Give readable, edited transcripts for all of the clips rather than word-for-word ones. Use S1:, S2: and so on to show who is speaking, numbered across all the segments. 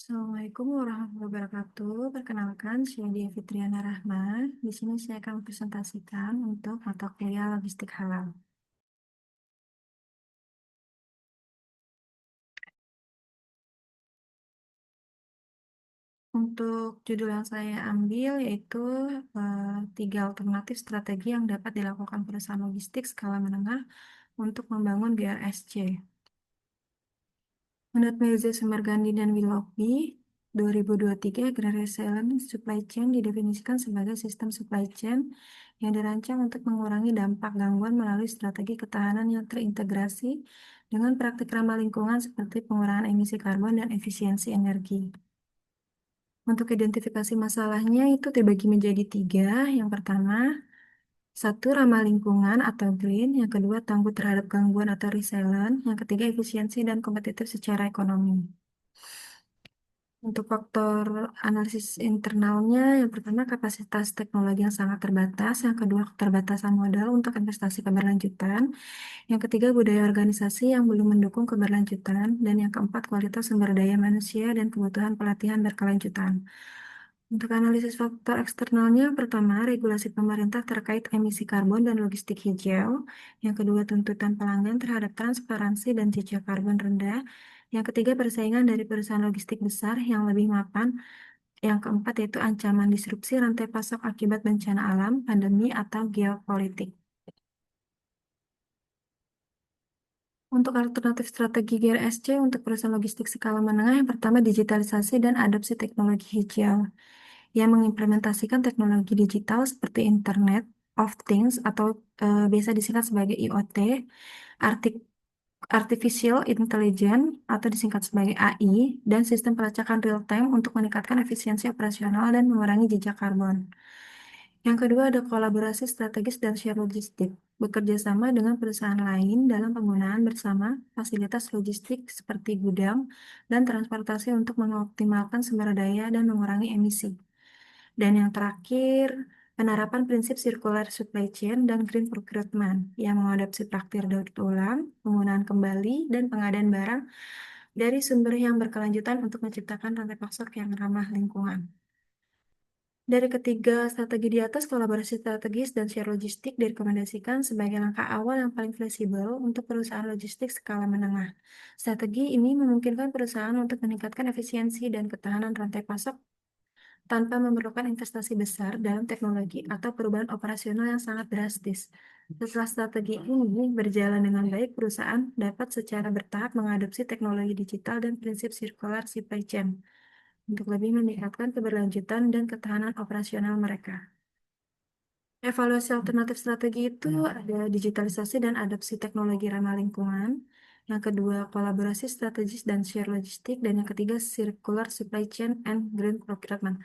S1: Assalamualaikum warahmatullahi wabarakatuh. Perkenalkan, saya Dia Fitriana Rahma. Di sini saya akan presentasikan untuk mata kuliah logistik halal. Untuk judul yang saya ambil yaitu tiga alternatif strategi yang dapat dilakukan perusahaan logistik skala menengah untuk membangun GRSC. Menurut Mirza Sumargandi dan Willoughby, 2023 Grand Resilient Supply Chain didefinisikan sebagai sistem supply chain yang dirancang untuk mengurangi dampak gangguan melalui strategi ketahanan yang terintegrasi dengan praktik ramah lingkungan seperti pengurangan emisi karbon dan efisiensi energi. Untuk identifikasi masalahnya itu dibagi menjadi tiga. Yang pertama, satu, ramah lingkungan atau green. Yang kedua, tangguh terhadap gangguan atau resilient. Yang ketiga, efisiensi dan kompetitif secara ekonomi. Untuk faktor analisis internalnya, yang pertama kapasitas teknologi yang sangat terbatas, yang kedua keterbatasan modal untuk investasi keberlanjutan, yang ketiga budaya organisasi yang belum mendukung keberlanjutan, dan yang keempat kualitas sumber daya manusia dan kebutuhan pelatihan berkelanjutan. Untuk analisis faktor eksternalnya, pertama regulasi pemerintah terkait emisi karbon dan logistik hijau, yang kedua tuntutan pelanggan terhadap transparansi dan jejak karbon rendah, yang ketiga persaingan dari perusahaan logistik besar yang lebih mapan, yang keempat yaitu ancaman disrupsi rantai pasok akibat bencana alam, pandemi, atau geopolitik. Untuk alternatif strategi GRSC untuk perusahaan logistik skala menengah, yang pertama digitalisasi dan adopsi teknologi hijau yang mengimplementasikan teknologi digital seperti Internet of Things atau biasa disingkat sebagai IoT, arti- Artificial Intelligence atau disingkat sebagai AI, dan sistem pelacakan real time untuk meningkatkan efisiensi operasional dan mengurangi jejak karbon. Yang kedua ada kolaborasi strategis dan share logistik, bekerja sama dengan perusahaan lain dalam penggunaan bersama fasilitas logistik seperti gudang dan transportasi untuk mengoptimalkan sumber daya dan mengurangi emisi. Dan yang terakhir, penerapan prinsip circular supply chain dan green procurement yang mengadopsi praktik daur ulang, penggunaan kembali, dan pengadaan barang dari sumber yang berkelanjutan untuk menciptakan rantai pasok yang ramah lingkungan. Dari ketiga strategi di atas, kolaborasi strategis dan share logistik direkomendasikan sebagai langkah awal yang paling fleksibel untuk perusahaan logistik skala menengah. Strategi ini memungkinkan perusahaan untuk meningkatkan efisiensi dan ketahanan rantai pasok tanpa memerlukan investasi besar dalam teknologi atau perubahan operasional yang sangat drastis. Setelah strategi ini berjalan dengan baik, perusahaan dapat secara bertahap mengadopsi teknologi digital dan prinsip circular supply chain untuk lebih meningkatkan keberlanjutan dan ketahanan operasional mereka. Evaluasi alternatif strategi itu ada digitalisasi dan adopsi teknologi ramah lingkungan. Yang kedua, kolaborasi strategis dan share logistik. Dan yang ketiga, circular supply chain and green procurement.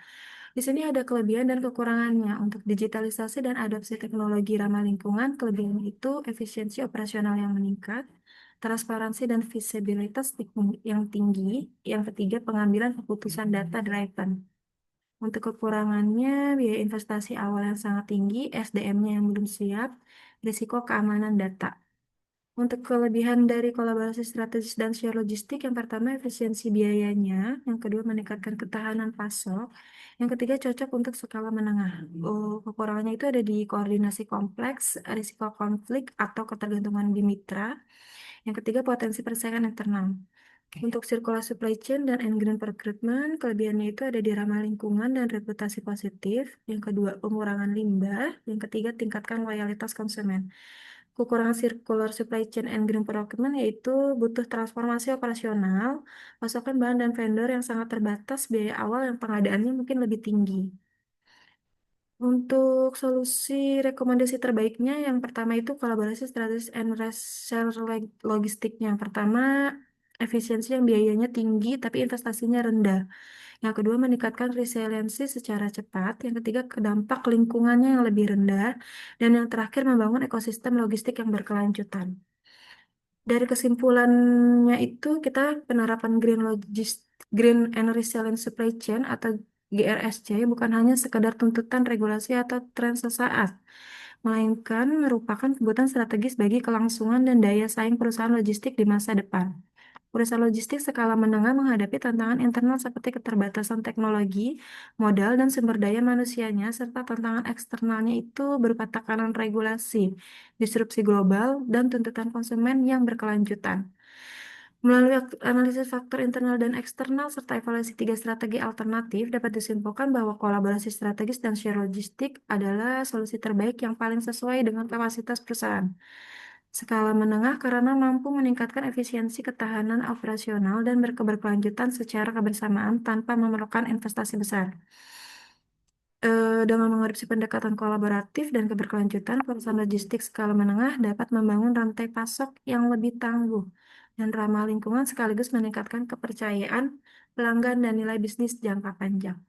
S1: Di sini ada kelebihan dan kekurangannya. Untuk digitalisasi dan adopsi teknologi ramah lingkungan, kelebihan itu efisiensi operasional yang meningkat, transparansi dan visibilitas yang tinggi. Yang ketiga, pengambilan keputusan data driven. Untuk kekurangannya, biaya investasi awal yang sangat tinggi, SDM-nya yang belum siap, risiko keamanan data. Untuk kelebihan dari kolaborasi strategis dan share logistik, yang pertama efisiensi biayanya, yang kedua meningkatkan ketahanan pasok, yang ketiga cocok untuk skala menengah. Kekurangannya itu ada di koordinasi kompleks, risiko konflik atau ketergantungan di mitra, yang ketiga potensi persaingan internal. Untuk circular supply chain dan green procurement, kelebihannya itu ada di ramah lingkungan dan reputasi positif. Yang kedua, pengurangan limbah. Yang ketiga, tingkatkan loyalitas konsumen. Kekurangan circular supply chain and green procurement yaitu butuh transformasi operasional, pasokan bahan dan vendor yang sangat terbatas, biaya awal yang pengadaannya mungkin lebih tinggi. Untuk solusi rekomendasi terbaiknya, yang pertama itu kolaborasi strategis and reseller logistiknya. Yang pertama, efisiensi yang biayanya tinggi tapi investasinya rendah. Yang kedua, meningkatkan resiliensi secara cepat. Yang ketiga, kedampak lingkungannya yang lebih rendah. Dan yang terakhir, membangun ekosistem logistik yang berkelanjutan. Dari kesimpulannya itu, kita penerapan Green and Resilient Supply Chain atau GRSC bukan hanya sekedar tuntutan regulasi atau tren sesaat, melainkan merupakan kebutuhan strategis bagi kelangsungan dan daya saing perusahaan logistik di masa depan. Perusahaan logistik skala menengah menghadapi tantangan internal seperti keterbatasan teknologi, modal, dan sumber daya manusianya, serta tantangan eksternalnya itu berupa tekanan regulasi, disrupsi global, dan tuntutan konsumen yang berkelanjutan. Melalui analisis faktor internal dan eksternal serta evaluasi tiga strategi alternatif, dapat disimpulkan bahwa kolaborasi strategis dan share logistik adalah solusi terbaik yang paling sesuai dengan kapasitas perusahaan. Skala menengah karena mampu meningkatkan efisiensi ketahanan operasional dan berkeberkelanjutan secara kebersamaan tanpa memerlukan investasi besar. Dengan mengadopsi pendekatan kolaboratif dan keberkelanjutan, perusahaan logistik skala menengah dapat membangun rantai pasok yang lebih tangguh dan ramah lingkungan sekaligus meningkatkan kepercayaan pelanggan dan nilai bisnis jangka panjang.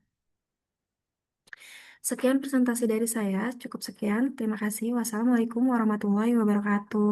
S1: Sekian presentasi dari saya, cukup sekian. Terima kasih. Wassalamualaikum warahmatullahi wabarakatuh.